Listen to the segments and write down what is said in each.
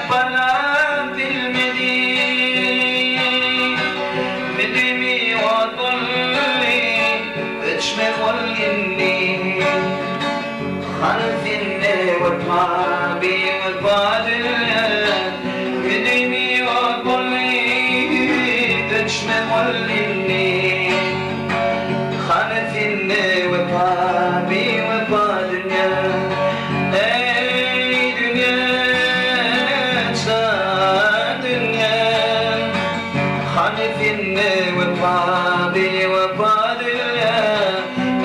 فلا بالمدي بدمي وضلي اتشمغل إني خلف الني وطابي وطادل بدمي وضلي اتشمغل إني خلف الني وطابي وطادل وطابي وطابي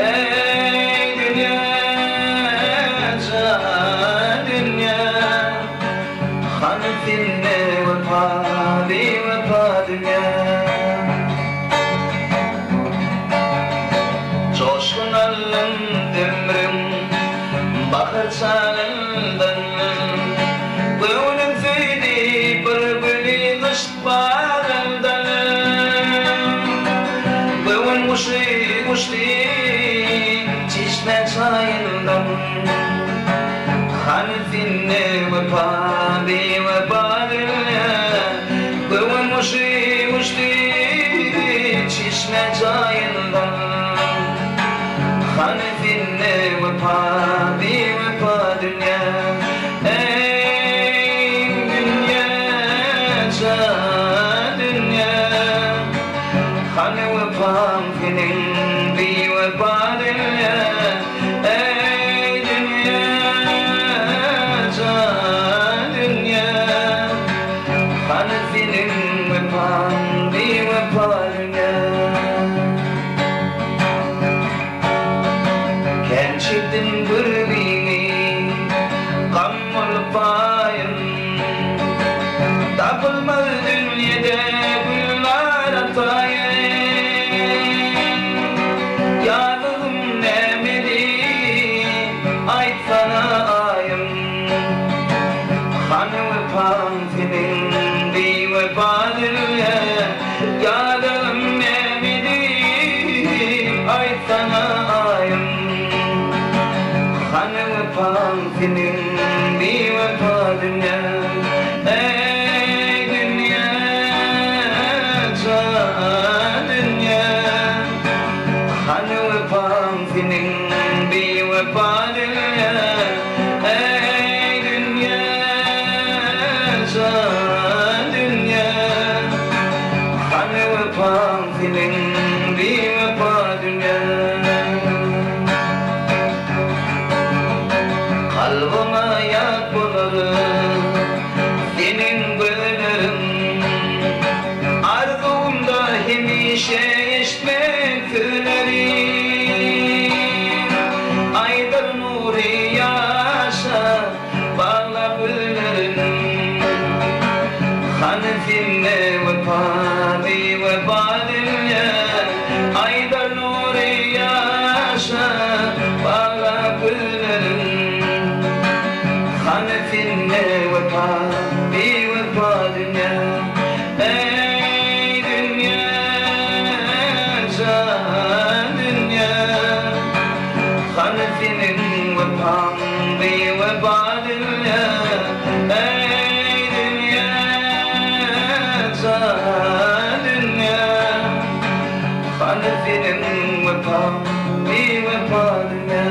أي دنيا دنيا خلفني وطابي وطابي coşkun alım demrim bakır çalından Gönlüm feydi bırbili kış bağından Kuşli çişme çayından Halfinne ve pabi ve badille Kıvın kuşli çişme çayından Halfinne ve pabi ve badille Ey dünya dünya Hani ve pamfinin وبادليا أي دنيا دنيا خلفين وبامبي وبادليا كان شدن بربيني قم الباين دبل مردن يدي بالنار طاين Pamfinin di ve badilye Yâdalım memidi ay sana ayım Hani ve pamfinin di ve badilye Ey dünya dünya Hani ve pamfinin di ve badilye Ey dünya dünya hani ve pamfinin bir vefa dünya kalbime yak bularım senin böylerim ardımda hemişe eşmek külerim aydır nuri yaşa bağla böylerim Hanfinne ve pabi ve badilye Aydar nuri yaşa bağla güllerim Hanfinne ve pabi ve badilye Ey dünya dünya Hanfinin ve pabi ve badilye Ey dünya dünya Hanfinin ve pabi ve badilye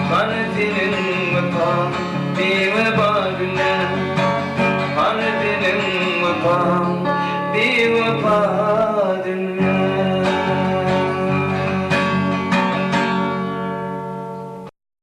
Hanfinin ve pabi ve badilye Hanfinin ve pabi ve badilye